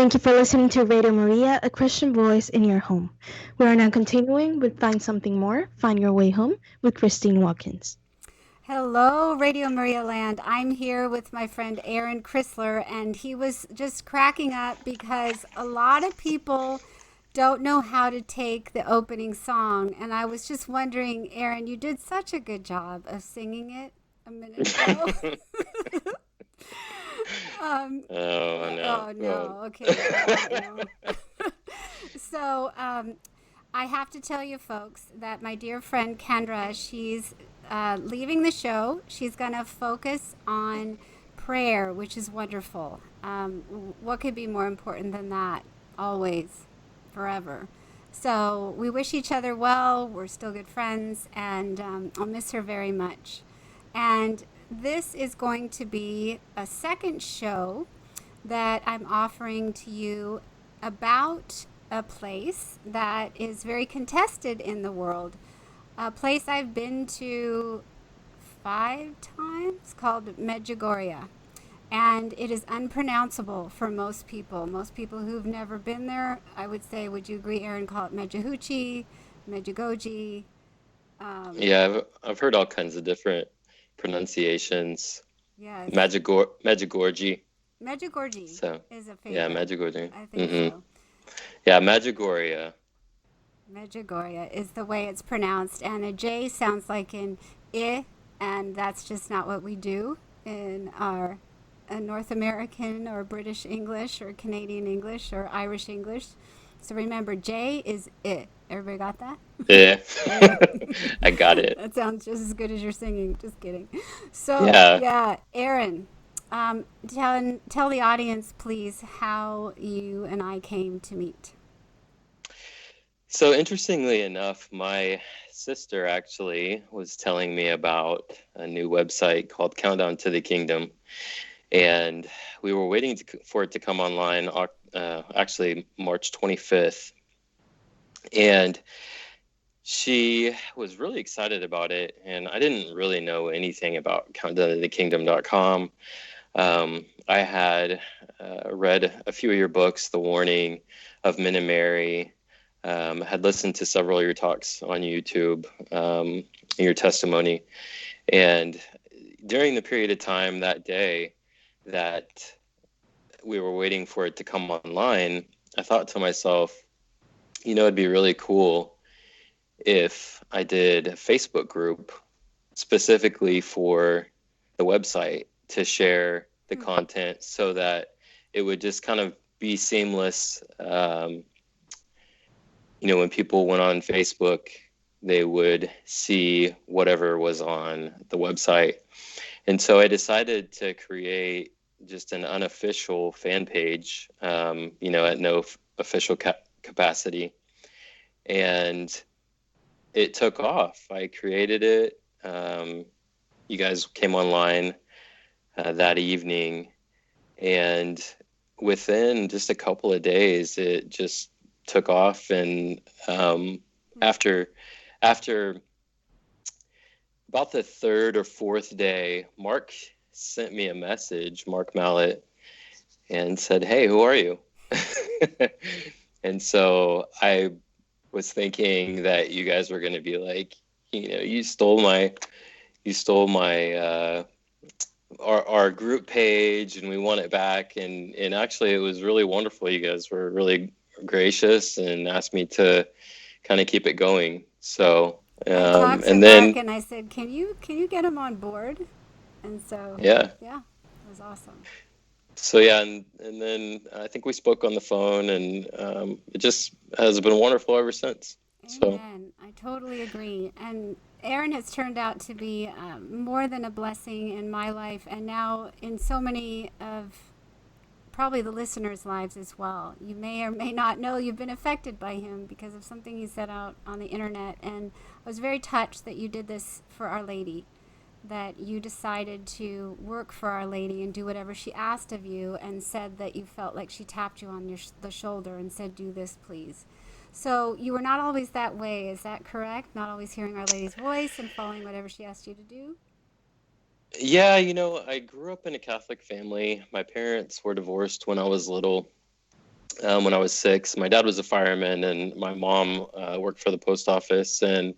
Thank you for listening to Radio Maria, a Christian voice in your home. We are now continuing with Find Something More, Find Your Way Home with Christine Watkins. Hello, Radio Maria Land. I'm here with my friend Aaron Crisler, and he was just cracking up because a lot of people don't know how to take the opening song. And I was just wondering, Aaron, you did such a good job of singing it a minute ago. Oh no. Oh, no. Okay. No. So, I have to tell you, folks, that my dear friend Kendra, she's leaving the show. She's going to focus on prayer, which is wonderful. What could be more important than that? Always, forever. So we wish each other well. We're still good friends, and I'll miss her very much. And this is going to be a second show that I'm offering to you about a place that is very contested in the world. A place I've been to 5 times called Medjugorje. And it is unpronounceable for most people. Most people who've never been there, I would say, would you agree, Aaron, call it Medjugorje, Medjugorje? Yeah, I've heard all kinds of different pronunciations. Yes. Medjugorje. Medjugorje So is a favorite. yeah, Medjugorje. I think so. Yeah, Medjugorje. Medjugorje is the way it's pronounced, and a J sounds like an I, and that's just not what we do in our North American or British English or Canadian English or Irish English. So remember, J is I. Everybody got that? Yeah, I got it. That sounds just as good as your singing. Just kidding. So, Yeah. yeah, Aaron, tell the audience, please, how you and I came to meet. So interestingly enough, my sister actually was telling me about a new website called Countdown to the Kingdom, and we were waiting for it to come online, actually March 25th, and she was really excited about it, and I didn't really know anything about countdowntothekingdom.com. I had read a few of your books, The Warning of Men and Mary, had listened to several of your talks on YouTube, your testimony. And during the period of time that day that we were waiting for it to come online, I thought to myself, it'd be really cool if I did a Facebook group specifically for the website to share the content so that it would just kind of be seamless. When people went on Facebook, they would see whatever was on the website. And so I decided to create just an unofficial fan page, at no official capacity. And it took off. I created it. You guys came online that evening. And within just a couple of days, it just took off, and after about the 3rd or 4th day, Mark sent me a message, Mark Mallet, and said, "Hey, who are you?" And so I was thinking that you guys were going to be like, you stole my our group page, and we want it back. And actually, it was really wonderful. You guys were really gracious and asked me to kind of keep it going. So I talked to and then Mark and I said, "Can you get him on board?" And so yeah, it was awesome. so yeah, and then I think we spoke on the phone, and it just has been wonderful ever since. So Amen. I totally agree. And Aaron has turned out to be more than a blessing in my life, and now in so many of probably the listeners' lives as well. You may or may not know you've been affected by him because of something he said out on the internet. And I was very touched that you did this for Our Lady, that you decided to work for Our Lady and do whatever she asked of you, and said that you felt like she tapped you on the shoulder and said, "Do this, please." So you were not always that way. Is that correct? Not always hearing Our Lady's voice and following whatever she asked you to do? yeah, I grew up in a Catholic family. My parents were divorced when I was little, when I was 6. My dad was a fireman, and my mom worked for the post office. And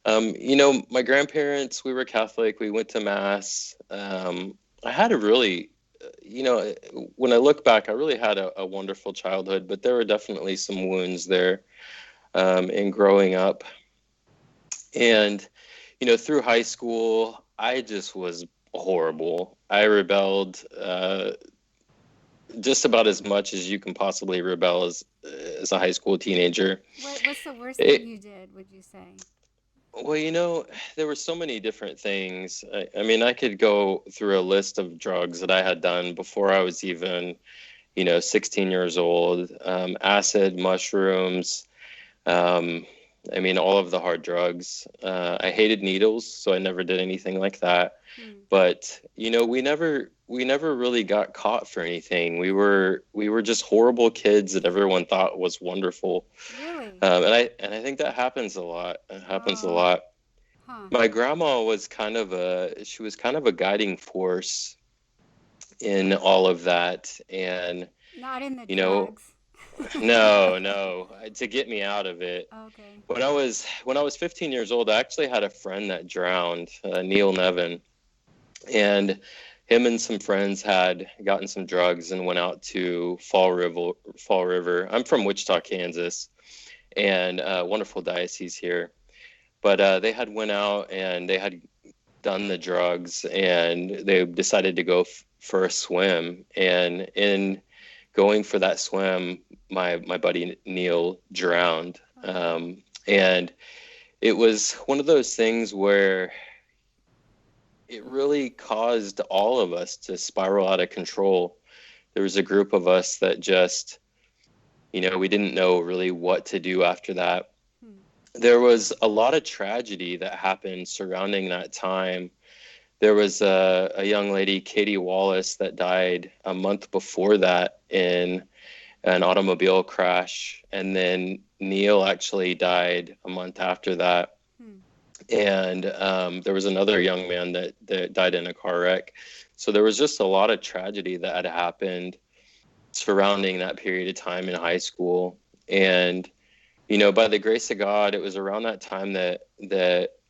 my grandparents, we were Catholic. We went to mass. I had a really, when I look back, I really had a wonderful childhood, but there were definitely some wounds there in growing up. And, through high school, I just was horrible. I rebelled just about as much as you can possibly rebel as a high school teenager. What's the worst It, thing you did, would you say? well, there were so many different things. I mean, I could go through a list of drugs that I had done before I was even, 16 years old. Acid, mushrooms, um, I mean, all of the hard drugs. I hated needles, so I never did anything like that. But we never really got caught for anything. We were just horrible kids that everyone thought was wonderful. Really? And I think that happens a lot. It happens a Oh, lot. huh. My grandma was kind of a guiding force in all of that. And Not in the you know, drugs. no, to get me out of it. Okay. When I was 15 years old, I actually had a friend that drowned, Neil Nevin, and him and some friends had gotten some drugs and went out to Fall River. Fall River. I'm from Wichita, Kansas, and wonderful diocese here. But they had went out and they had done the drugs, and they decided to go for a swim. And in going for that swim, my buddy Neil drowned. And it was one of those things where it really caused all of us to spiral out of control. There was a group of us that just, we didn't know really what to do after that. There was a lot of tragedy that happened surrounding that time. There was a young lady, Katie Wallace, that died a month before that in an automobile crash. And then Neil actually died a month after that. And there was another young man that died in a car wreck. So there was just a lot of tragedy that had happened surrounding that period of time in high school. And, by the grace of God, it was around that time that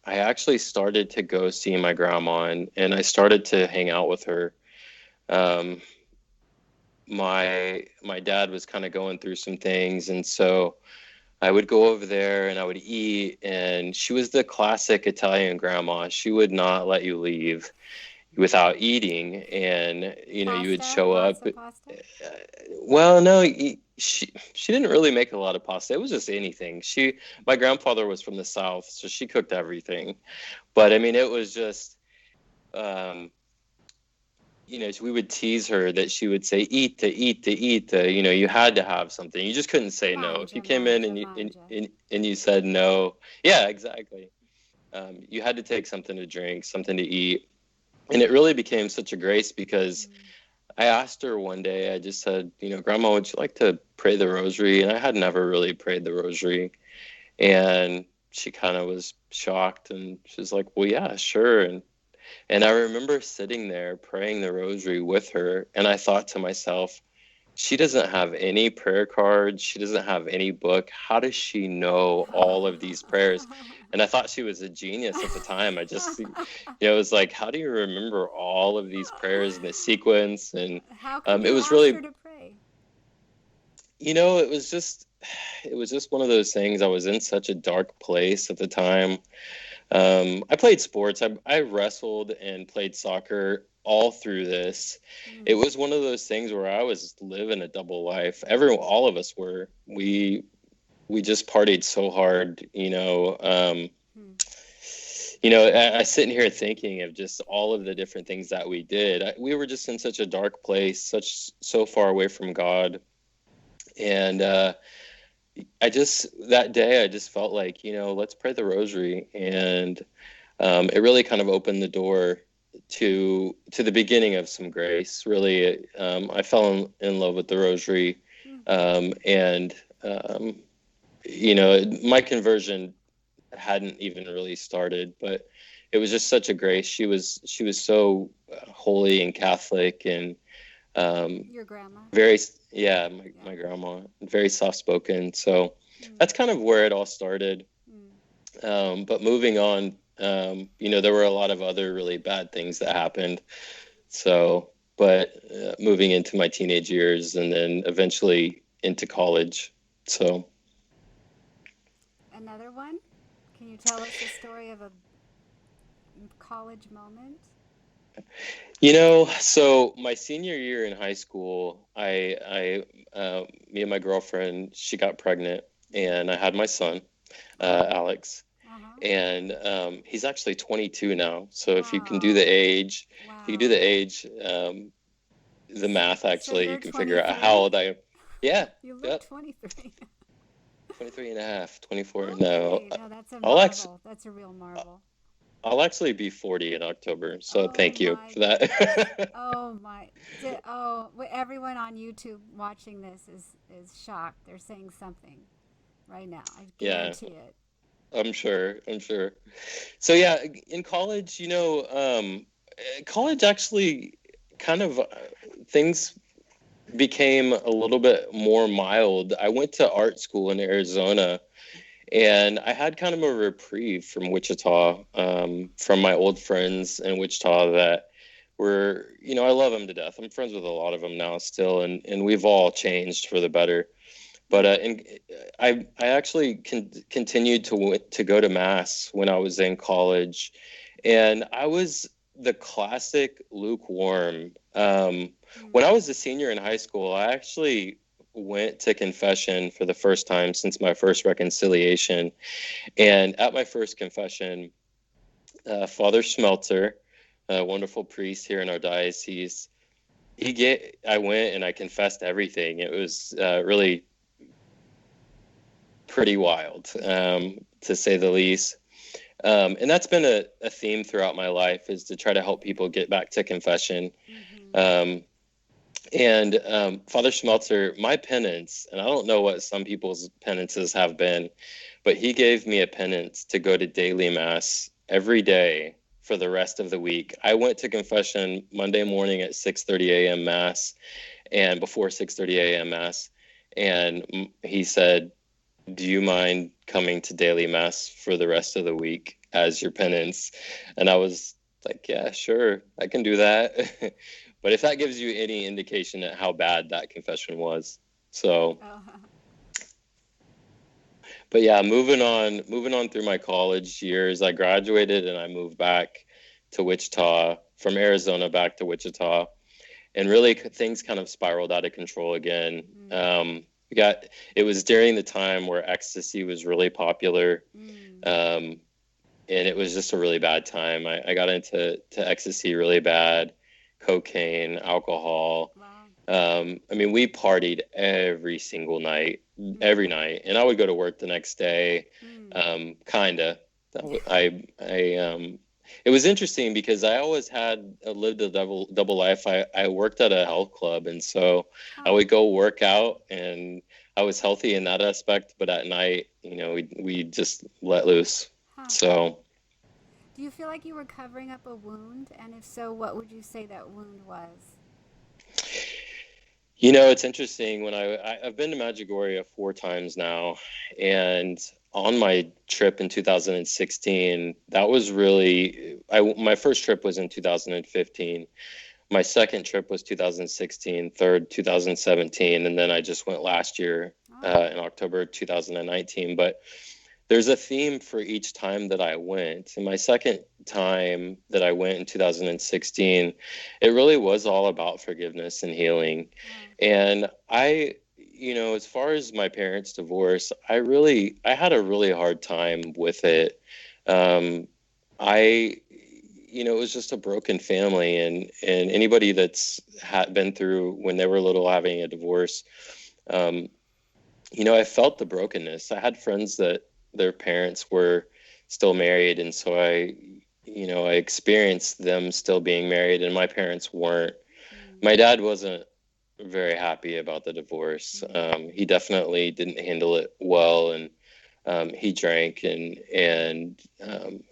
I actually started to go see my grandma, and I started to hang out with her. My dad was kind of going through some things, and so I would go over there and I would eat, and she was the classic Italian grandma. She would not let you leave without eating, and you would Pasta? show Lots up. of pasta? Well, no, she didn't really make a lot of pasta. It was just anything. My grandfather was from the South, so she cooked everything. But I mean, it was just, um, we would tease her that she would say, "Eat eat." You had to have something. You just couldn't say no. If you Manja, came in manja, and you manja. and you said no, yeah, exactly. You had to take something to drink, something to eat, and it really became such a grace because I asked her one day. I just said, "Grandma, would you like to pray the rosary?" And I had never really prayed the rosary, and she kind of was shocked, and she was like, "Well, yeah, sure." And I remember sitting there praying the rosary with her, and I thought to myself, she doesn't have any prayer cards. She doesn't have any book. How does she know all of these prayers? And I thought she was a genius at the time. I just, it was like, how do you remember all of these prayers in the sequence? And How come it you was asked her really, to pray? it was just one of those things. I was in such a dark place at the time. I played sports. I wrestled and played soccer all through this. It was one of those things where I was living a double life. All of us were. We just partied so hard, I sitting here thinking of just all of the different things that we did. We were just in such a dark place, so far away from God, and that day I just felt like, let's pray the rosary, and it really kind of opened the door to the beginning of some grace. Really, I fell in love with the rosary, and my conversion hadn't even really started, but it was just such a grace. She was so holy and Catholic, and Your grandma? Very, yeah, my, Yeah. my grandma, very soft spoken. So that's kind of where it all started. But moving on, there were a lot of other really bad things that happened. So, but moving into my teenage years and then eventually into college. So, Another one? Can you tell us the story of a college moment? so my senior year in high school, me and my girlfriend, she got pregnant, and I had my son, Alex, Uh-huh. and he's actually 22 now. So if you can do the Wow. age, if you can do the Wow. age, the math So actually, you you're can figure out how 23? old I am. Yeah, You look yep, 23. 23 and a half, 24. No, Okay. No, that's a I'll actually, marvel. That's a real marvel. I'll actually be 40 in October. So Oh thank you my for goodness. that. Oh my. Everyone on YouTube watching this is shocked. They're saying something right now. I Yeah, guarantee it. I'm sure. I'm sure. So yeah, in college, college actually kind of things became a little bit more mild. I went to art school in Arizona, and I had kind of a reprieve from Wichita, from my old friends in Wichita that were, I love them to death. I'm friends with a lot of them now still, and we've all changed for the better. But I actually continued to go to mass when I was in college, and I was the classic lukewarm. When I was a senior in high school, I actually went to confession for the first time since my first reconciliation. And at my first confession, Father Schmelzer, a wonderful priest here in our diocese, I went and I confessed everything. It was really pretty wild, to say the least. And that's been a theme throughout my life, is to try to help people get back to confession. Um, and Father Schmelzer, my penance, and I don't know what some people's penances have been, but he gave me a penance to go to daily mass every day for the rest of the week. I went to confession Monday morning at 6:30 a.m. mass, and before 6:30 a.m. mass, and he said, do you mind coming to daily mass for the rest of the week as your penance? And I was like, yeah, sure, I can do that. But if that gives you any indication at how bad that confession was. So, Oh, but yeah, moving on through my college years, I graduated and I moved back to Wichita, from Arizona back to Wichita, and really things kind of spiraled out of control again. We got It was during the time where ecstasy was really popular, and it was just a really bad time. I got into ecstasy really bad, cocaine, alcohol. wow. I mean, we partied every single night, every night, and I would go to work the next day. Kinda. It was interesting because I always had lived a double life. I worked at a health club, and so I Huh. would go work out, and I was healthy in that aspect. But at night, we just let loose. Huh. So, Do you feel like you were covering up a wound? And if so, what would you say that wound was? it's interesting. I've been to Medjugorje 4 times now, and on my trip in 2016, that was really my first trip was in 2015. My second trip was 2016, third 2017, and then I just went last year, Oh. in October 2019. But there's a theme for each time that I went. And my second time that I went in 2016, it really was all about forgiveness and healing. Wow. And as far as my parents' divorce, I had a really hard time with it. Um, it was just a broken family, and anybody that's been through when they were little having a divorce, um, I felt the brokenness. I had friends that their parents were still married, and so I experienced them still being married, and my parents weren't. My dad wasn't very happy about the divorce. He definitely didn't handle it well, and he drank, and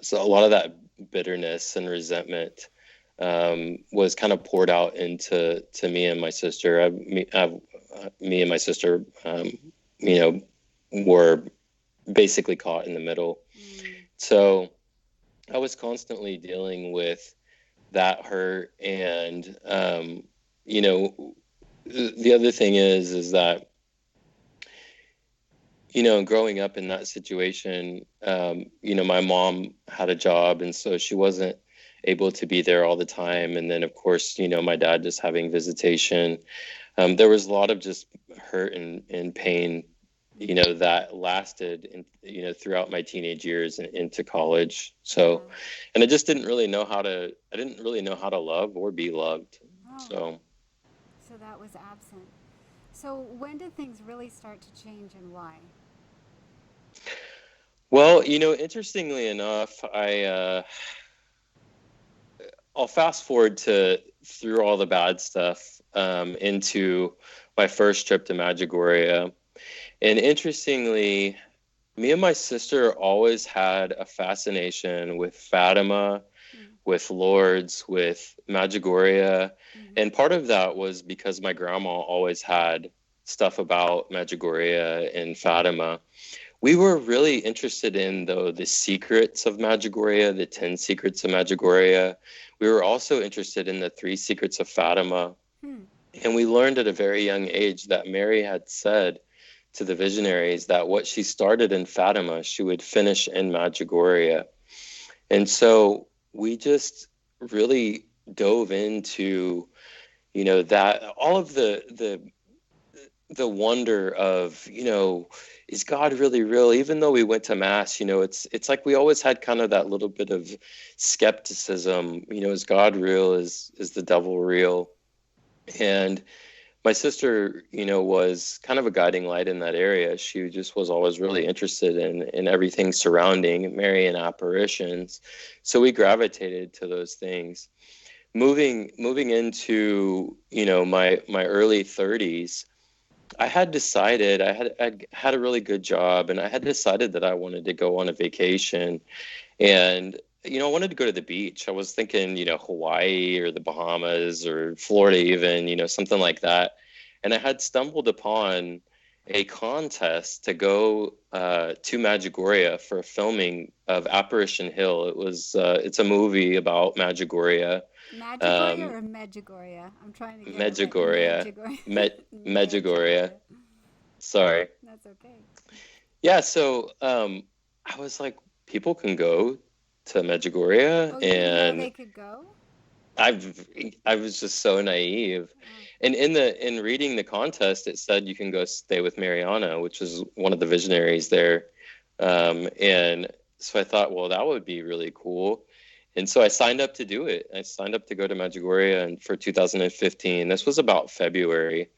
so a lot of that bitterness and resentment was kind of poured out into me and my sister. Me and my sister, were basically caught in the middle. So I was constantly dealing with that hurt. And, the other thing is that, growing up in that situation, my mom had a job, and so she wasn't able to be there all the time. And then, of course, my dad just having visitation. There was a lot of just hurt and pain, that lasted, throughout my teenage years and into college. So, and I just didn't really know how to love or be loved. So that was absent. So when did things really start to change, and why? Well, interestingly enough, I'll fast forward to through all the bad stuff, into my first trip to Medjugorje. And interestingly, me and my sister always had a fascination with Fatima, with Lourdes, with Medjugorje. And part of that was because my grandma always had stuff about Medjugorje and Fatima. We were really interested in, though, the secrets of Medjugorje, the 10 secrets of Medjugorje. We were also interested in the 3 secrets of Fatima. And we learned at a very young age that Mary had said to the visionaries that what she started in Fatima, she would finish in Medjugorje. And so we just really dove into, that all of the wonder of, is God really real? Even though we went to mass, it's like we always had kind of that little bit of skepticism, is God real? Is the devil real? And my sister, was kind of a guiding light in that area. She just was always really interested in everything surrounding Marian apparitions. So we gravitated to those things. Moving into, my early 30s, I had decided I had a really good job, and I had decided that I wanted to go on a vacation. And I wanted to go to the beach. I was thinking, Hawaii or the Bahamas or Florida even, something like that. And I had stumbled upon a contest to go to Medjugorje for a filming of Apparition Hill. It's a movie about Medjugorje. Medjugorje or Medjugorje? I'm trying to get Medjugorje. it right. Medjugorje. Sorry. That's okay. Yeah, so I was like, people can go to Medjugorje, Oh, you and didn't know they could go? I was just so naive. And in reading the contest, it said you can go stay with Mariana, which is one of the visionaries there. And so I thought, well, that would be really cool. And so I signed up to do it. I signed up to go to Medjugorje and for 2015. This was about February.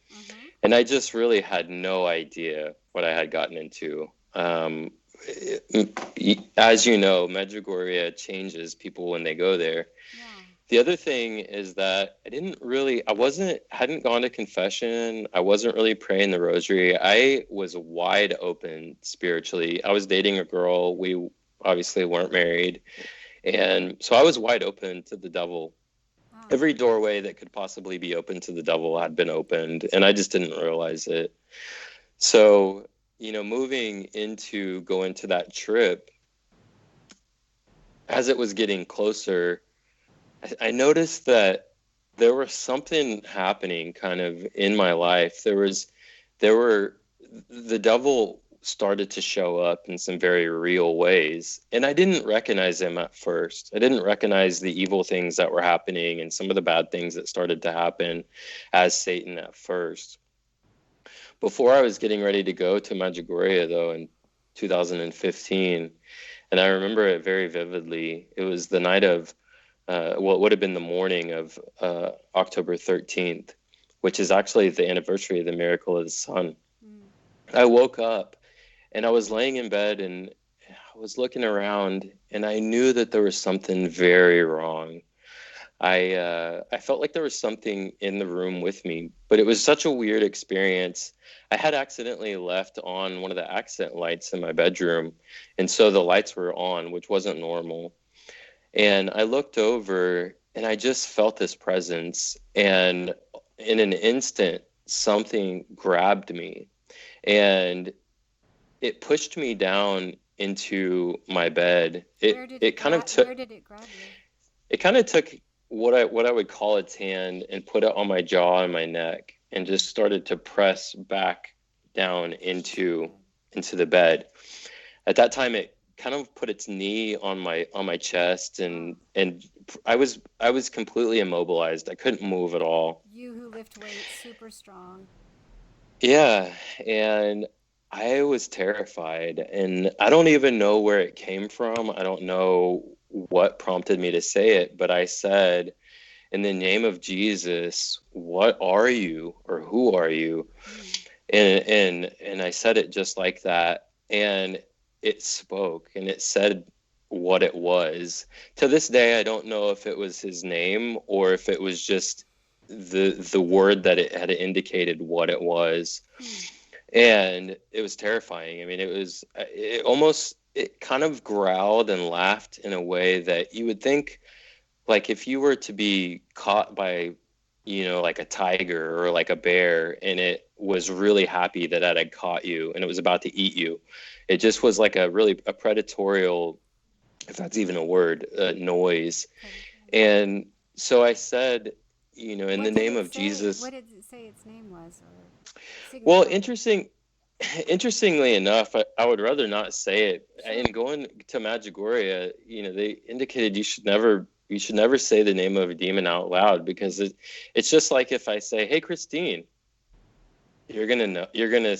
And I just really had no idea what I had gotten into. As you know, Medjugorje changes people when they go there. Yeah. The other thing is that hadn't gone to confession. I wasn't really praying the rosary. I was wide open spiritually. I was dating a girl. We obviously weren't married. And so I was wide open to the devil. Oh. Every doorway that could possibly be open to the devil had been opened, and I just didn't realize it. So, moving into going to that trip, as it was getting closer, I noticed that there was something happening kind of in my life. The devil started to show up in some very real ways. And I didn't recognize him at first. I didn't recognize the evil things that were happening and some of the bad things that started to happen as Satan at first. Before I was getting ready to go to Medjugorje, though, in 2015, and I remember it very vividly. It was the night of, it would have been the morning of October 13th, which is actually the anniversary of the miracle of the sun. I woke up and I was laying in bed and I was looking around and I knew that there was something very wrong. I felt like there was something in the room with me, but it was such a weird experience. I had accidentally left on one of the accent lights in my bedroom, and so the lights were on, which wasn't normal. And I looked over and I just felt this presence, and in an instant, something grabbed me, and it pushed me down into my bed. Where did it grab you? It kind of took what I would call its hand and put it on my jaw and my neck, and just started to press back down into the bed. At that time, it kind of put its knee on my chest, and I was completely immobilized. I couldn't move at all. You who lift weights, super strong. Yeah, and I was terrified, and I don't even know where it came from. I don't know what prompted me to say it, but I said, in the name of Jesus, what are you, or who are you? And I said it just like that, and it spoke, and it said what it was. To this day, I don't know if it was his name or if it was just the word that it had indicated what it was. And it was terrifying. I mean, it kind of growled and laughed in a way that you would think, like, if you were to be caught by, like a tiger or like a bear, and it was really happy that it had caught you and it was about to eat you. It just was like a predatorial, if that's even a word, noise. And so I said, in the name of Jesus. What did it say its name was? Well, interestingly enough, I would rather not say it. In going to Medjugorje, they indicated you should never say the name of a demon out loud, because it's just like if I say, "Hey, Christine," you're gonna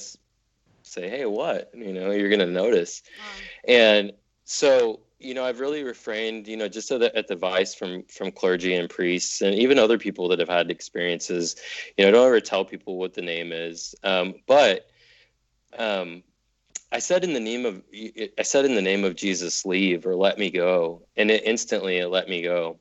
say, "Hey, what?" You're gonna notice. And so, I've really refrained, just at the advice from clergy and priests, and even other people that have had experiences, don't ever tell people what the name is. But I said in the name of Jesus, leave, or let me go, and it instantly let me go.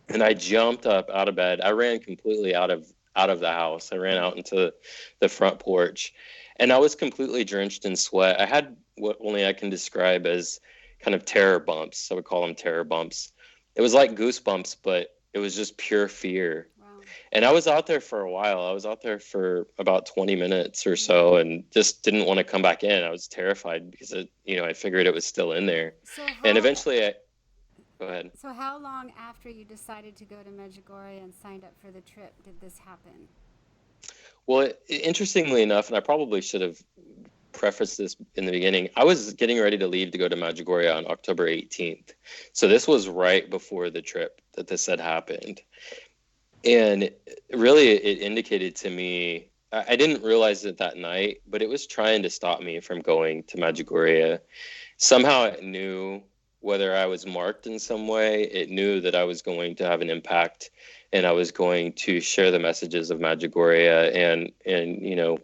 And I jumped up out of bed. I ran completely out of the house. I ran out into the front porch, and I was completely drenched in sweat. I had what only I can describe as kind of terror bumps. I would call them terror bumps. It was like goosebumps, but it was just pure fear. Wow. And I was out there for a while. I was out there for about 20 minutes or so, and just didn't want to come back in. I was terrified because I figured it was still in there. And eventually go ahead. So how long after you decided to go to Medjugorje and signed up for the trip did this happen? Well, interestingly enough, and I probably should have preface this in the beginning, I was getting ready to leave to go to Medjugorje on October 18th. So this was right before the trip that this had happened. And really, it indicated to me, I didn't realize it that night, but it was trying to stop me from going to Medjugorje. Somehow it knew whether I was marked in some way. It knew that I was going to have an impact, and I was going to share the messages of Medjugorje and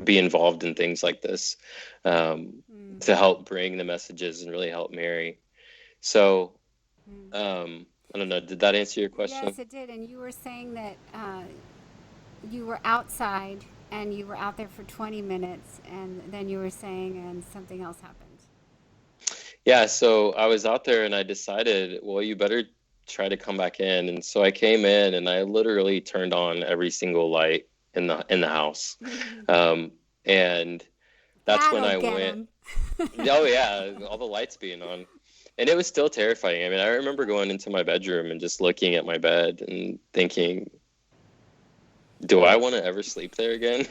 be involved in things like this, to help bring the messages and really help Mary. So, I don't know, did that answer your question? Yes, it did. And you were saying that you were outside and you were out there for 20 minutes, and then you were saying, and something else happened. Yeah, so I was out there and I decided, well, you better try to come back in. And so I came in and I literally turned on every single light in the house. And that's when I went. Oh yeah, all the lights being on. And it was still terrifying. I mean, I remember going into my bedroom and just looking at my bed and thinking, do I want to ever sleep there again?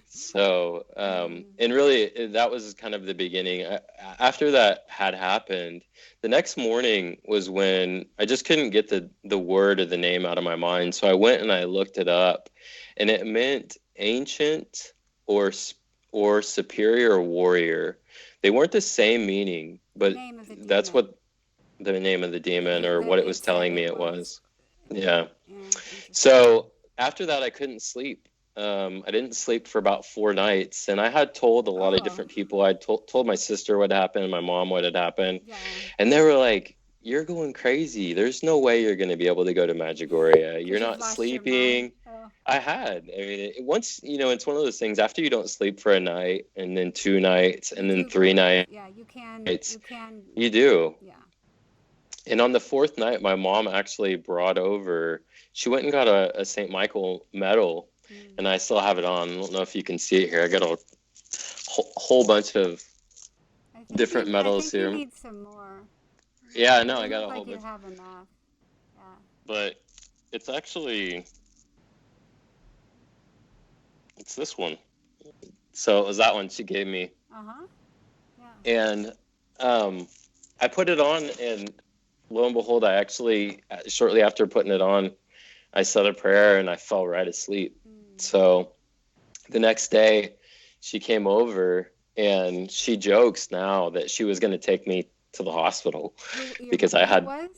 So, and really that was kind of the beginning. After that had happened, the next morning was when I just couldn't get the word or the name out of my mind. So I went and I looked it up, and it meant ancient or superior warrior. They weren't the same meaning, but that's what the name of the demon, or what it was telling me it was. Yeah. So after that, I couldn't sleep. I didn't sleep for about 4 nights, and I had told a lot of different people. I told my sister what happened, my mom what had happened, and they were like, "You're going crazy. There's no way you're going to be able to go to Medjugorje. You're not sleeping." I had. I mean, once, it's one of those things. After you don't sleep for a night, and then 2 nights, and then 3 nights. Yeah, you can. You do. Yeah. And on the fourth night, my mom actually brought over, she went and got a St. Michael medal, and I still have it on. I don't know if you can see it here. I got a whole bunch of different medals you here. need some more. Yeah, I know. I You got look a whole like you bunch. have enough. Yeah. But it's actually, it's this one. So it was that one she gave me. Uh-huh. Yeah. And I put it on, and lo and behold, I actually, shortly after putting it on, I said a prayer and I fell right asleep. So the next day, she came over, and she jokes now that she was going to take me to the hospital because I had was?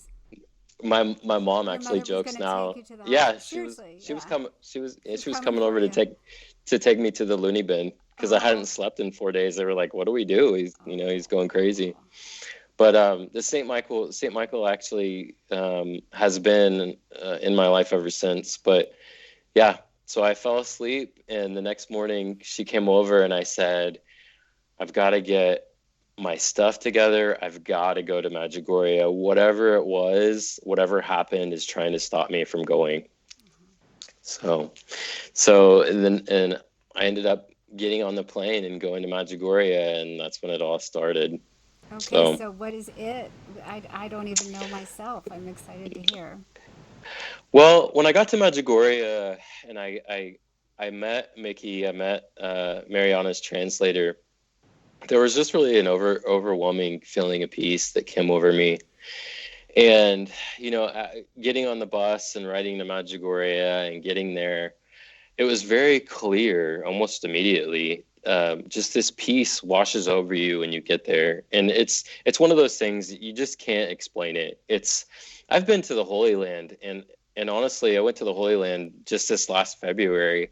my mom Your actually mother was jokes going to now. take you to the Yeah, hospital. Seriously, she was yeah. coming She's she was coming coming for over you. to take me to the loony bin because I hadn't slept in 4 days. They were like, "What do we do? He's going crazy." But the Saint Michael actually has been in my life ever since. But yeah, so I fell asleep, and the next morning she came over, and I said, "I've got to get my stuff together. I've got to go to Medjugorje. Whatever it was, whatever happened is trying to stop me from going." So and I ended up getting on the plane and going to Medjugorje, and that's when it all started. Okay, So, so what is it? I don't even know myself. I'm excited to hear. well, when I got to Medjugorje, and I met Mickey, I met Mariana's translator, there was just really an overwhelming feeling of peace that came over me. And, getting on the bus and riding to Medjugorje and getting there, it was very clear almost immediately. Just this peace washes over you when you get there, and it's one of those things that you just can't explain it. I've been to the Holy Land, and honestly, I went to the Holy Land just this last February,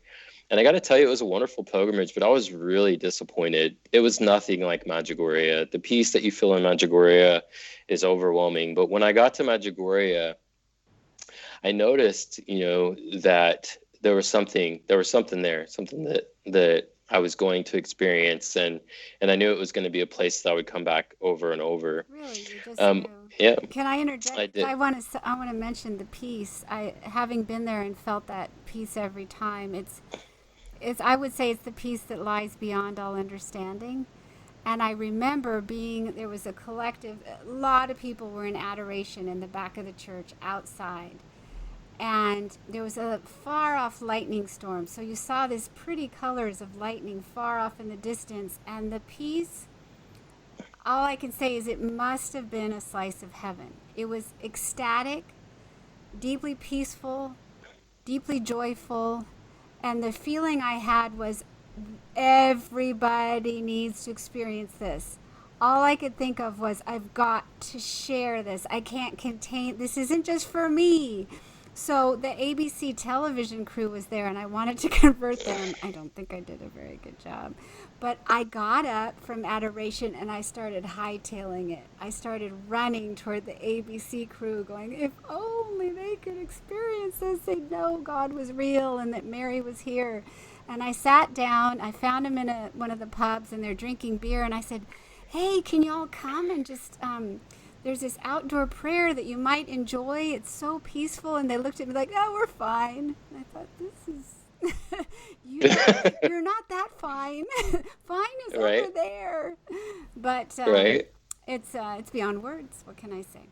and I got to tell you, it was a wonderful pilgrimage, but I was really disappointed. It was nothing like Medjugorje. The peace that you feel in Medjugorje is overwhelming. But when I got to Medjugorje, I noticed, that there was something there, something that I was going to experience, and I knew it was going to be a place that I would come back over and over. Really, you just Um, knew. yeah, Can I interject? I did. I want to mention the peace. I having been there and felt that peace every time. It's I would say it's the peace that lies beyond all understanding. And I remember there was a collective, a lot of people were in adoration in the back of the church outside. And there was a far off lightning storm. So you saw these pretty colors of lightning far off in the distance. And the peace, all I can say is it must have been a slice of heaven. It was ecstatic, deeply peaceful, deeply joyful. And the feeling I had was everybody needs to experience this. All I could think of was, I've got to share this. I can't contain, this isn't just for me. So the ABC television crew was there, and I wanted to convert them. I don't think I did a very good job. But I got up from adoration and I started hightailing it. I started running toward the ABC crew, going, if only they could experience this, they'd know God was real and that Mary was here. And I sat down. I found them in one of the pubs, and they're drinking beer. And I said, "Hey, can you all come and just there's this outdoor prayer that you might enjoy. It's so peaceful." And they looked at me like, "Oh, we're fine." And I thought, this is you're not that fine. Fine is Right, over there. But right. it's beyond words. What can I say?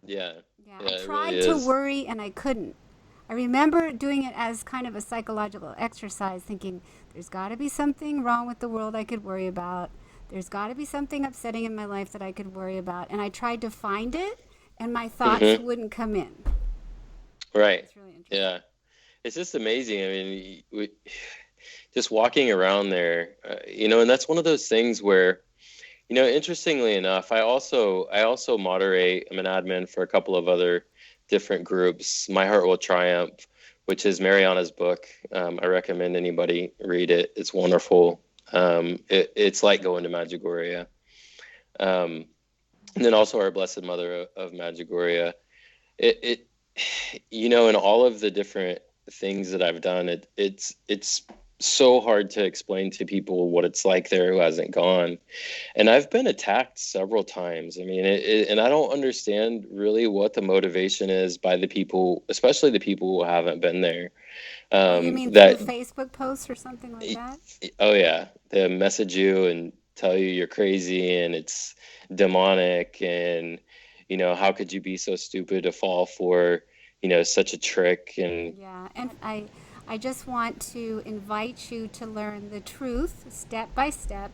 Yeah, Yeah, I yeah, it really tried to is. worry and I couldn't. I remember doing it as kind of a psychological exercise, thinking there's got to be something wrong with the world I could worry about. There's got to be something upsetting in my life that I could worry about. And I tried to find it, and my thoughts Hmm. wouldn't come in. Right. It's really interesting. Yeah. It's just amazing. I mean, just walking around there, and that's one of those things where, interestingly enough, I also moderate. I'm an admin for a couple of other different groups. My Heart Will Triumph, which is Mariana's book. I recommend anybody read it. It's wonderful. It's like going to Medjugorje. Um, and then also our Blessed Mother of Medjugorje. In all of the different things that I've done, it's so hard to explain to people what it's like there who hasn't gone. And I've been attacked several times. I mean, and I don't understand really what the motivation is by the people, especially the people who haven't been there. Oh, you mean through That, Facebook posts or something like that? oh yeah, they message you and tell you you're crazy and it's demonic, and how could you be so stupid to fall for such a trick. And Yeah, and I just want to invite you to learn the truth step by step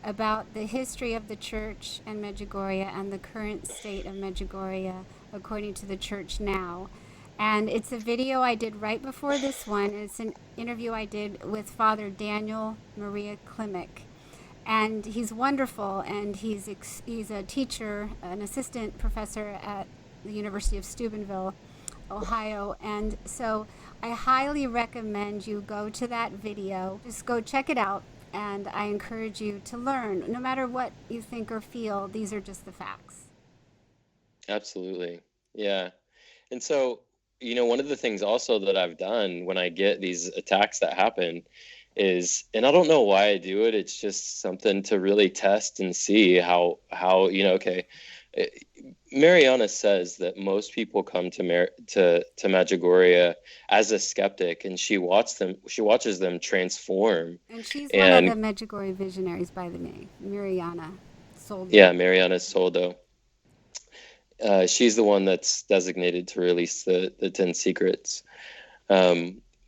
about the history of the church and Medjugorje and the current state of Medjugorje according to the church now. And it's a video I did right before this one. It's an interview I did with Father Daniel Maria Klimek. And he's wonderful, and he's a teacher, an assistant professor at the University of Steubenville, Ohio. And so I highly recommend you go to that video. Just go check it out. And I encourage you to learn. No matter what you think or feel, these are just the facts. absolutely, yeah. And so, one of the things also that I've done when I get these attacks that happen is, and I don't know why I do it, it's just something to really test and see how okay. eh, Mariana says that most people come to Medjugorje as a skeptic, and she watches them transform. And she's one of And the Medjugorje visionaries by the name, Mariana Soldo. yeah, Mariana Soldo. She's the one that's designated to release the 10 secrets.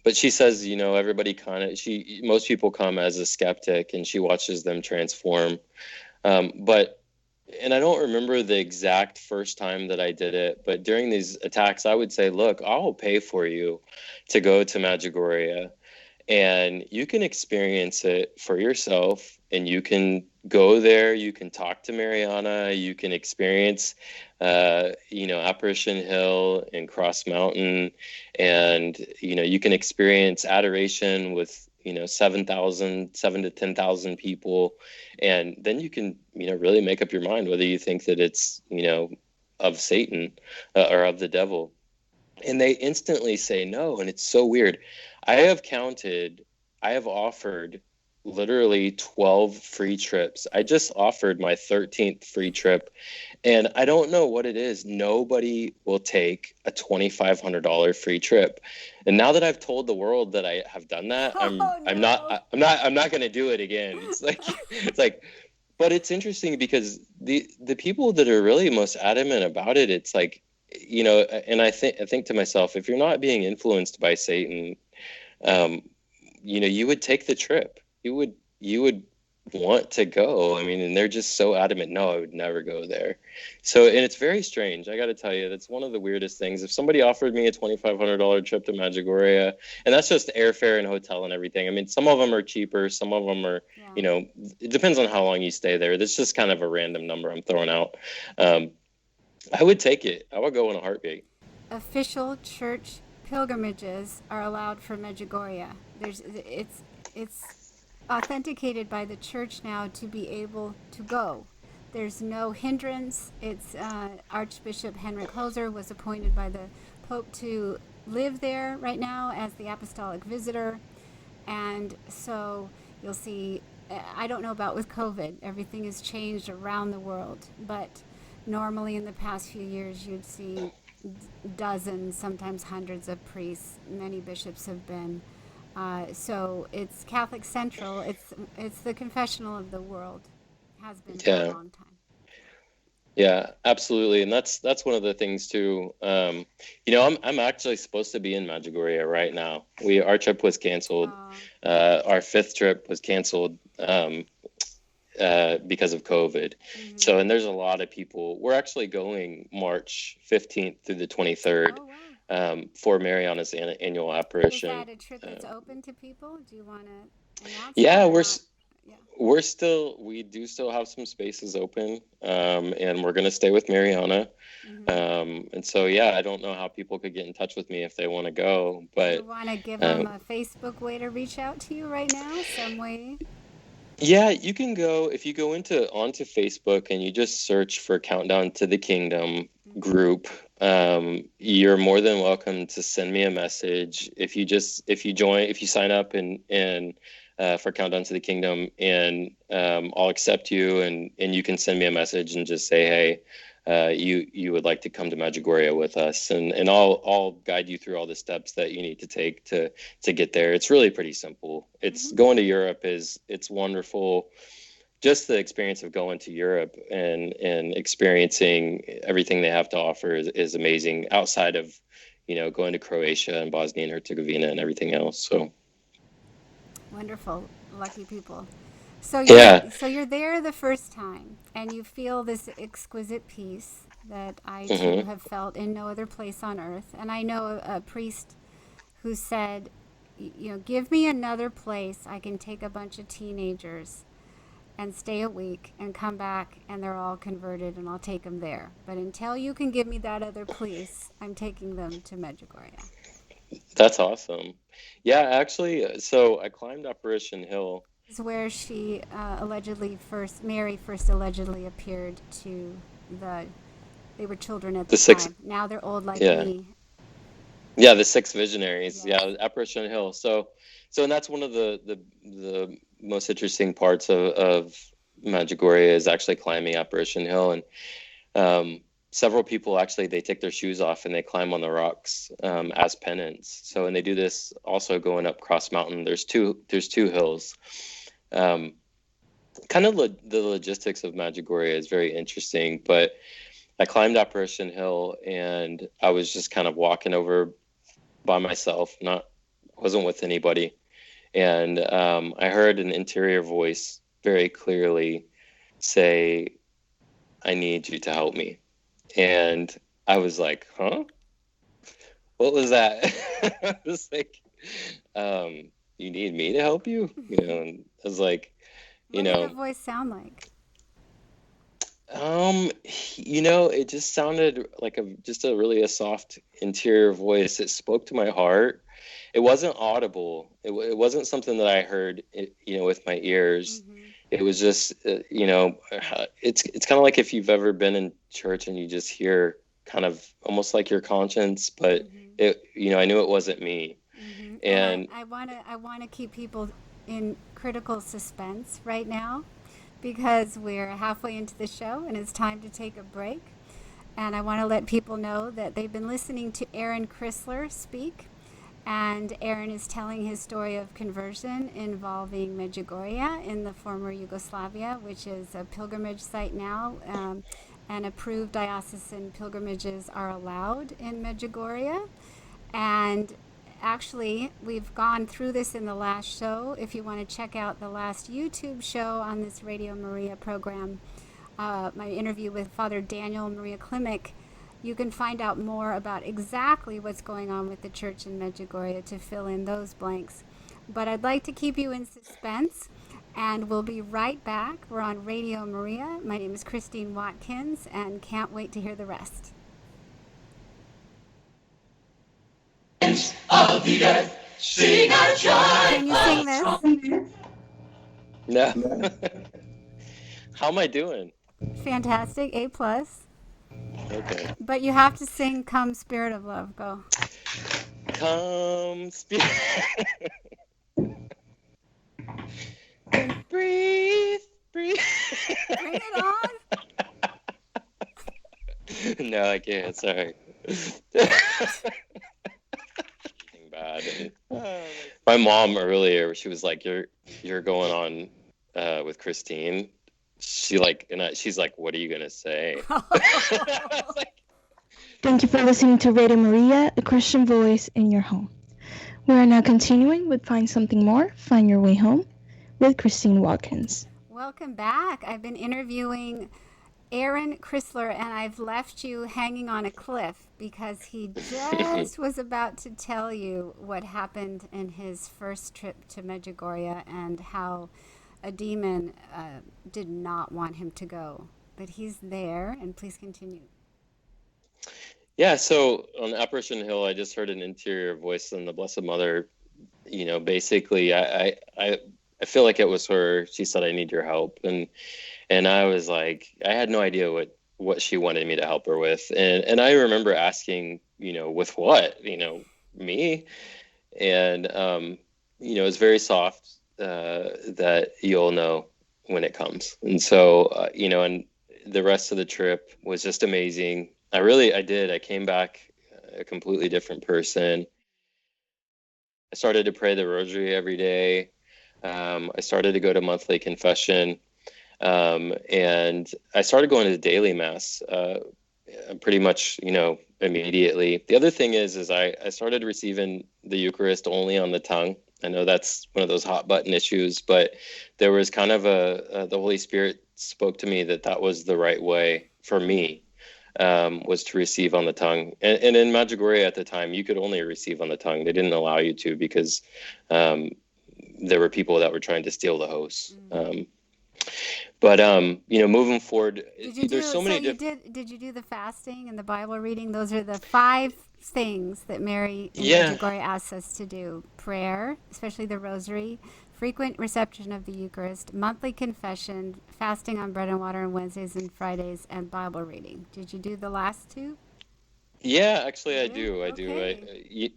But she says, everybody most people come as a skeptic, and she watches them transform. And I don't remember the exact first time that I did it, but during these attacks, I would say, look, I'll pay for you to go to Medjugorje, and you can experience it for yourself, and you can go there, you can talk to Mariana, you can experience Apparition Hill and Cross Mountain, and you can experience adoration with 7 to 10,000 people, and then you can really make up your mind whether you think that it's of Satan or of the devil. And they instantly say no, and it's so weird. I have offered literally 12 free trips. I just offered my 13th free trip, and I don't know what it is. Nobody will take a $2,500 free trip. And now that I've told the world that I have done that, Oh, no. I'm not going to do it again. It's like but it's interesting because the people that are really most adamant about it, it's like, and I think to myself, if you're not being influenced by Satan, um, you would take the trip. You would want to go. I mean, and they're just so adamant. No, I would never go there. So, and it's very strange. I got to tell you, that's one of the weirdest things. If somebody offered me a $2,500 trip to Medjugorje, and that's just airfare and hotel and everything. I mean, some of them are cheaper. Some of them are, Yeah. it depends on how long you stay there. That's just kind of a random number I'm throwing out. I would take it. I would go in a heartbeat. Official church pilgrimages are allowed for Medjugorje. It's authenticated by the church now to be able to go. There's no hindrance. It's Archbishop Henrik Hoser was appointed by the Pope to live there right now as the apostolic visitor, and so you'll see. I don't know about with COVID. Everything has changed around the world, but normally in the past few years you'd see dozens, sometimes hundreds of priests. Many bishops have been. So it's Catholic Central. It's the confessional of the world. Has been for a Yeah. long time. Yeah, absolutely, and that's one of the things too. I'm actually supposed to be in Medjugorje right now. Our trip was canceled. Our fifth trip was canceled because of COVID. Mm-hmm. So, and there's a lot of people. We're actually going March 15th through the 23rd Oh wow! for Mariana's annual Is apparition. that a trip that's open to people? Do you want to announce Yeah, that or not? Yeah. we do still have some spaces open, and we're gonna stay with Mariana. Mm-hmm. And so, yeah, I don't know how people could get in touch with me if they want to go, Do you but want to give them um, a Facebook way to reach out to you right now? Some way? yeah, you can go if you go onto Facebook and you just search for Countdown to the Kingdom Mm-hmm. group. you're more than welcome to send me a message. If you sign up and for Countdown to the Kingdom, and I'll accept you, and you can send me a message and just say, hey, you would like to come to Medjugorje with us, and I'll guide you through all the steps that you need to take to get there. It's really pretty simple. It's going to Europe it's wonderful. Just the experience of going to Europe and experiencing everything they have to offer is amazing, outside of, going to Croatia and Bosnia and Herzegovina and everything else. So Wonderful, lucky people. So yeah. you're there the first time, and you feel this exquisite peace that I too Hmm. have felt in no other place on earth. And I know a priest who said, give me another place I can take a bunch of teenagers and stay a week and come back and they're all converted and I'll take them there. But until you can give me that other place, I'm taking them to Medjugorje. That's awesome. Yeah, actually, so I climbed Apparition Hill. This is where Mary first allegedly appeared to the, they were children at the The six, time. Now they're old like yeah, me. yeah, the six visionaries. Yes. Yeah, Apparition Hill. And that's one of the most interesting parts of Medjugorje is actually climbing Apparition Hill, and several people actually they take their shoes off and they climb on the rocks as penance. So, and they do this also going up Cross Mountain. There's two hills. Um, Kind of the logistics of Medjugorje is very interesting, but I climbed Apparition Hill and I was just kind of walking over by myself, wasn't with anybody, and I heard an interior voice very clearly say, "I need you to help me." And I was like, huh? What was that? I was like, you need me to help you? And I was like, you What did the know, voice sound like? it just sounded like just a really a soft interior voice. It spoke to my heart. It wasn't audible. It wasn't something that I heard, with my ears. Mm-hmm. It was just, it's kind of like if you've ever been in church and you just hear kind of almost like your conscience, but I knew it wasn't me. Mm-hmm. And And I wanna keep people in critical suspense right now because we're halfway into the show and it's time to take a break. And I want to let people know that they've been listening to Aaron Crisler speak. And Aaron is telling his story of conversion involving Medjugorje in the former Yugoslavia, which is a pilgrimage site now. And approved diocesan pilgrimages are allowed in Medjugorje. And actually, we've gone through this in the last show. If you want to check out the last YouTube show on this Radio Maria program, my interview with Father Daniel Maria Klimek, you can find out more about exactly what's going on with the church in Medjugorje to fill in those blanks. But I'd like to keep you in suspense, and we'll be right back. We're on Radio Maria. My name is Christine Watkins, and can't wait to hear the rest. Of the earth, sing a joy. Can you sing this? no. How am I doing? Fantastic, A+. Okay. But you have to sing "Come Spirit of Love." Go. Come, Spirit. Breathe. Bring it on. No, I can't. Sorry. Bad. My mom earlier, she was like, "You're going on with Christine." She's like, "What are you gonna say?" Thank you for listening to Radio Maria, a Christian voice in your home. We are now continuing with Find Something More, Find Your Way Home with Christine Watkins. Welcome back. I've been interviewing Aaron Crisler, and I've left you hanging on a cliff because he just was about to tell you what happened in his first trip to Medjugorje and how a demon did not want him to go. But he's there, and please continue. Yeah, so on Apparition Hill, I just heard an interior voice, and the Blessed Mother, basically, I feel like it was her. She said, "I need your help," and I was like, I had no idea what she wanted me to help her with. And I remember asking, with what, me. And, it's very soft, that you'll know when it comes. And so, and the rest of the trip was just amazing. I came back a completely different person. I started to pray the rosary every day. I started to go to monthly confession. And I started going to the daily mass, pretty much, immediately. The other thing is I started receiving the Eucharist only on the tongue. I know that's one of those hot button issues, but there was kind of the Holy Spirit spoke to me that was the right way for me, was to receive on the tongue. And in Medjugorje at the time, you could only receive on the tongue. They didn't allow you to because there were people that were trying to steal the host. But moving forward, there's so many. Did you do the fasting and the Bible reading? Those are the 5 things that Mary in Yeah. Medjugorje asks us to do: prayer, especially the Rosary, frequent reception of the Eucharist, monthly confession, fasting on bread and water on Wednesdays and Fridays, and Bible reading. Did you do the last 2? Yeah, actually, I You did? do. I Okay. do.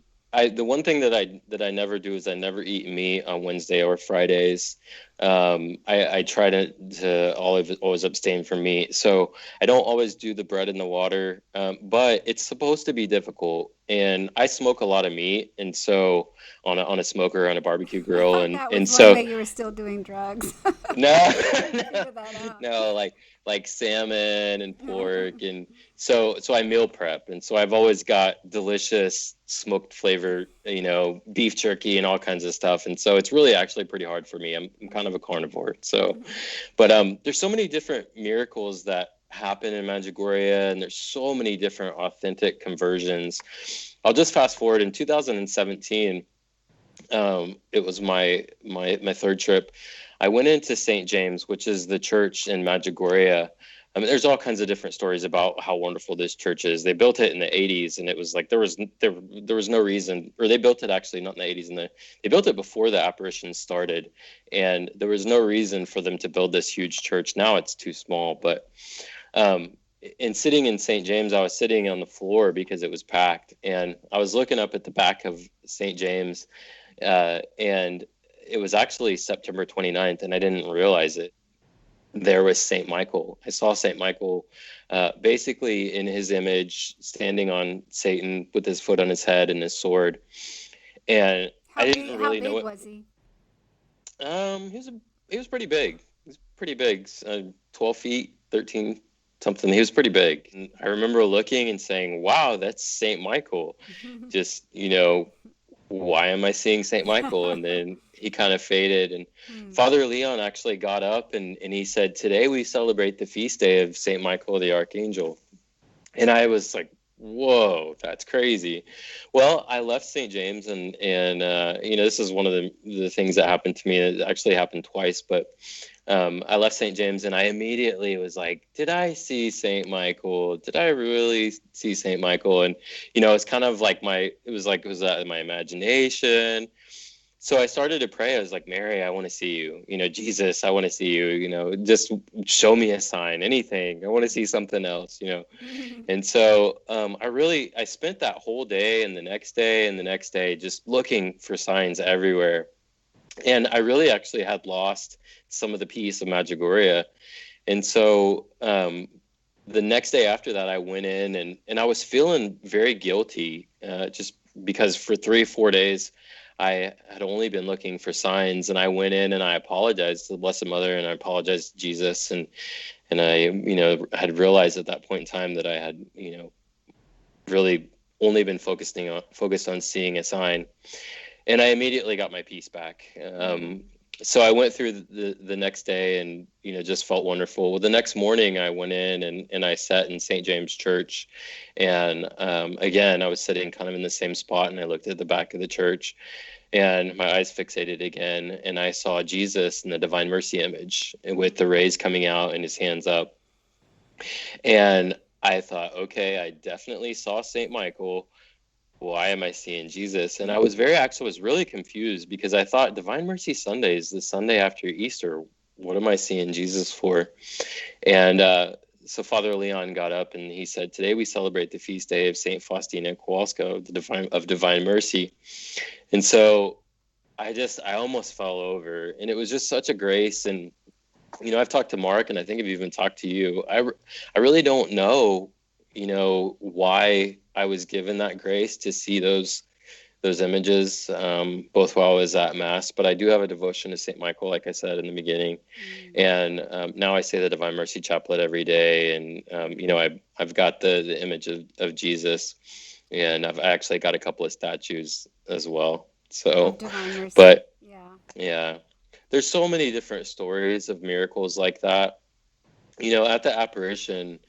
The one thing that I never do is I never eat meat on Wednesday or Fridays. I try to always abstain from meat, so I don't always do the bread and the water. But it's supposed to be difficult, and I smoke a lot of meat, and so on a smoker on a barbecue I grill, thought and that and was one so way you were still doing drugs. no, Figure that out. no, like salmon and pork, and so I meal prep, and so I've always got delicious smoked flavor, beef jerky and all kinds of stuff, and so it's really actually pretty hard for me. I'm kind of a carnivore, so, but there's so many different miracles that happen in Medjugorje, and there's so many different authentic conversions. I'll just fast forward in 2017. It was my third trip. I went into St. James, which is the church in Medjugorje. I mean, there's all kinds of different stories about how wonderful this church is. They built it in the 80s, and it was like there was no reason, or they built it actually not in the 80s, and they built it before the apparition started, and there was no reason for them to build this huge church. Now it's too small, but in sitting in St. James, I was sitting on the floor because it was packed, and I was looking up at the back of St. James, and it was actually September 29th, and I didn't realize it. There was St. Michael. I saw St. Michael basically in his image, standing on Satan with his foot on his head and his sword. And I didn't really know it. How big was he? He was pretty big. He was pretty big, 12 feet, 13 something. He was pretty big. And I remember looking and saying, wow, that's St. Michael. Just, why am I seeing St. Michael? And then he kind of faded, and Father Leon actually got up and he said, today we celebrate the feast day of St. Michael the Archangel. And I was like, whoa, that's crazy. Well, I left St. James, and this is one of the things that happened to me. It actually happened twice, but I left St. James, and I immediately was like, did I see St. Michael? Did I really see St. Michael? And, it's kind of like was that my imagination? So I started to pray. I was like, Mary, I want to see you. Jesus, I want to see you. Just show me a sign, anything. I want to see something else. And so I spent that whole day and the next day just looking for signs everywhere. And I really actually had lost some of the peace of Medjugorje. And so the next day after that, I went in and I was feeling very guilty, just because for 3 or 4 days, I had only been looking for signs, and I went in and I apologized to the Blessed Mother, and I apologized to Jesus, and I, had realized at that point in time that I had, really only been focused on seeing a sign, and I immediately got my peace back. So I went through the next day and, just felt wonderful. Well, the next morning I went in and I sat in St. James Church, and again, I was sitting kind of in the same spot, and I looked at the back of the church, and my eyes fixated again, and I saw Jesus in the Divine Mercy image with the rays coming out and his hands up. And I thought, okay, I definitely saw St. Michael. Why am I seeing Jesus? And I was really confused, because I thought Divine Mercy Sunday is the Sunday after Easter. What am I seeing Jesus for? And so Father Leon got up and he said, "Today we celebrate the feast day of Saint Faustina Kowalska of Divine Mercy." And so I almost fell over, and it was just such a grace. And I've talked to Mark, and I think I've even talked to you. I really don't know, why I was given that grace to see those images, both while I was at Mass. But I do have a devotion to St. Michael, like I said in the beginning. And now I say the Divine Mercy Chaplet every day. And, I've got the image of Jesus, and I've actually got a couple of statues as well. So, but yeah, there's so many different stories of miracles like that. At the apparition,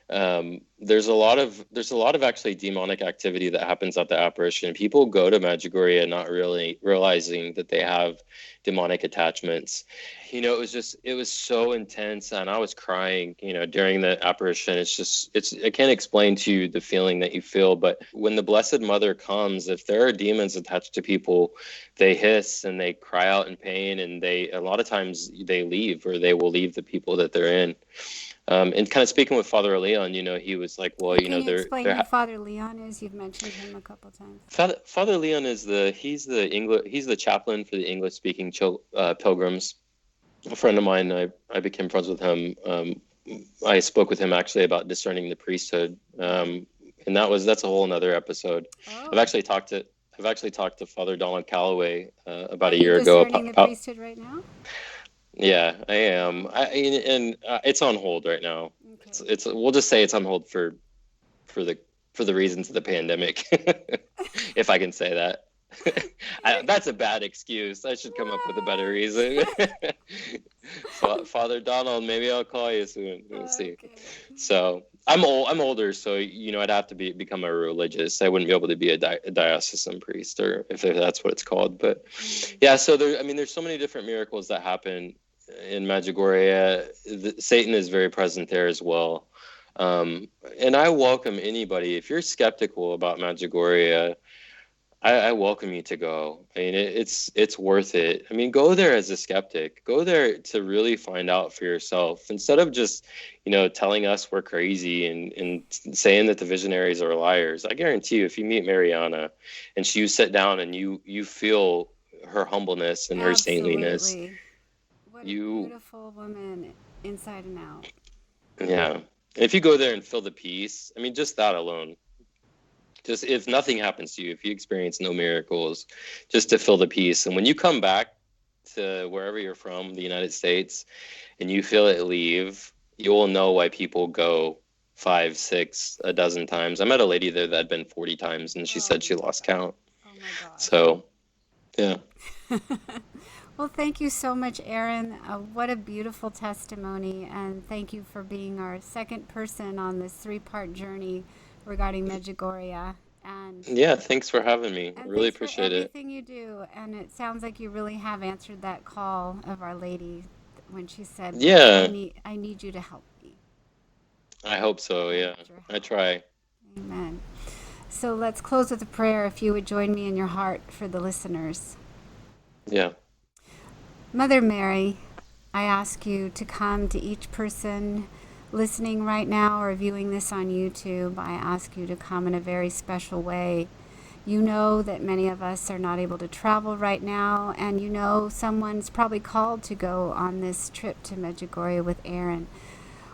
there's a lot of actually demonic activity that happens at the apparition. People go to Medjugorje not really realizing that they have demonic attachments. It was so intense, and I was crying, during the apparition. I can't explain to you the feeling that you feel, but when the Blessed Mother comes, if there are demons attached to people, they hiss and they cry out in pain, and a lot of times they leave, or they will leave the people that they're in. And kind of speaking with Father Leon, he was like, well, Can you explain who Father Leon is? You've mentioned him a couple times. Father Leon is he's the chaplain for the English speaking pilgrims. A friend of mine, I became friends with him. I spoke with him actually about discerning the priesthood. And that's a whole another episode. Oh. I've actually talked to Father Donald Calloway about a year ago. Discerning the priesthood right now? Yeah, I am. And it's on hold right now. Okay. We'll just say it's on hold for the reasons of the pandemic, if I can say that. That's a bad excuse. I should come up with a better reason. Father Donald, maybe I'll call you soon. We'll see. So I'm older, so I'd have to become a religious. I wouldn't be able to be a diocesan priest, or if that's what it's called. But yeah, so there's so many different miracles that happen in Medjugorje. Satan is very present there as well. And I welcome anybody, if you're skeptical about Medjugorje, I welcome you to go. It's worth it. Go there as a skeptic. Go there to really find out for yourself, instead of just, telling us we're crazy and saying that the visionaries are liars. I guarantee you, if you meet Mariana and you sit down and you feel her humbleness and her saintliness. What a beautiful woman, inside and out. Yeah. If you go there and feel the peace, just that alone. Just if nothing happens to you, if you experience no miracles, just to feel the peace. And when you come back to wherever you're from, the United States, and you feel it leave, you will know why people go 5, 6, a dozen times. I met a lady there that had been 40 times, and she said she lost count. Oh my God. So, yeah. Well, thank you so much, Aaron. What a beautiful testimony, and thank you for being our second person on this 3-part journey regarding Medjugorje. And yeah, thanks for having me. I really appreciate it. Everything you do, and it sounds like you really have answered that call of Our Lady when she said, "Yeah, I need you to help me." I hope so. Yeah, I try. Amen. So let's close with a prayer. If you would join me in your heart for the listeners. Yeah. Mother Mary, I ask you to come to each person listening right now or viewing this on YouTube. I ask you to come in a very special way. You know that many of us are not able to travel right now, and someone's probably called to go on this trip to Medjugorje with Aaron.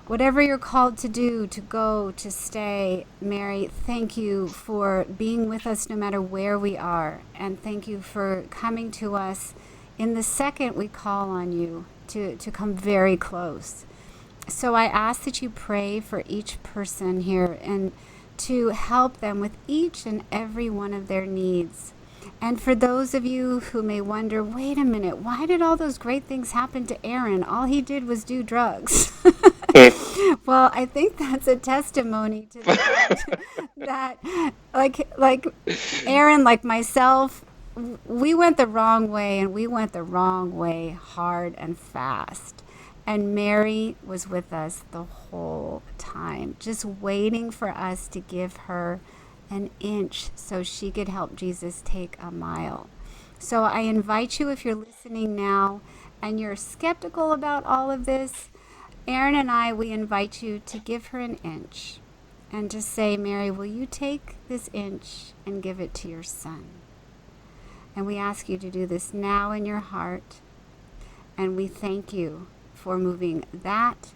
Whatever you're called to do, to go, to stay, Mary, thank you for being with us no matter where we are, and thank you for coming to us in the second we call on you to come very close. So I ask that you pray for each person here and to help them with each and every one of their needs. And for those of you who may wonder, wait a minute, why did all those great things happen to Aaron? All he did was do drugs. Well, I think that's a testimony to the fact that, like Aaron, like myself, we went the wrong way, and we went the wrong way hard and fast. And Mary was with us the whole time, just waiting for us to give her an inch so she could help Jesus take a mile. So I invite you, if you're listening now and you're skeptical about all of this, Aaron and I, we invite you to give her an inch and just say, Mary, will you take this inch and give it to your son? And we ask you to do this now in your heart. And we thank you for moving that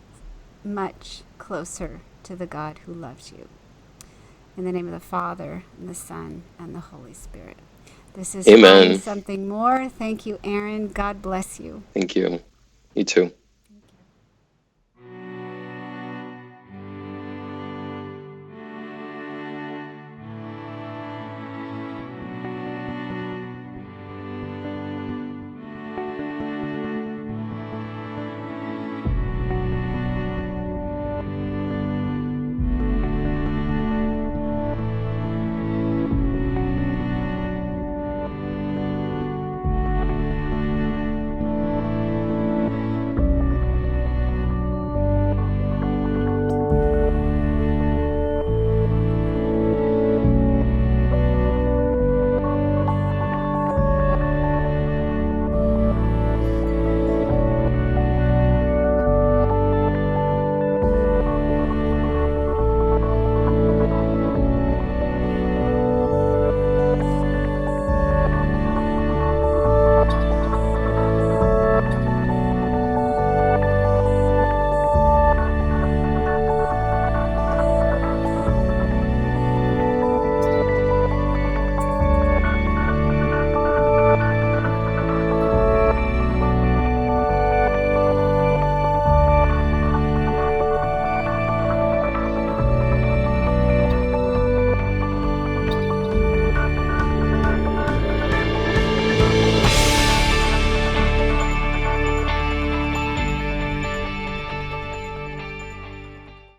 much closer to the God who loves you. In the name of the Father, and the Son, and the Holy Spirit. This is Amen. Something More. Thank you, Aaron. God bless you. Thank you. You too.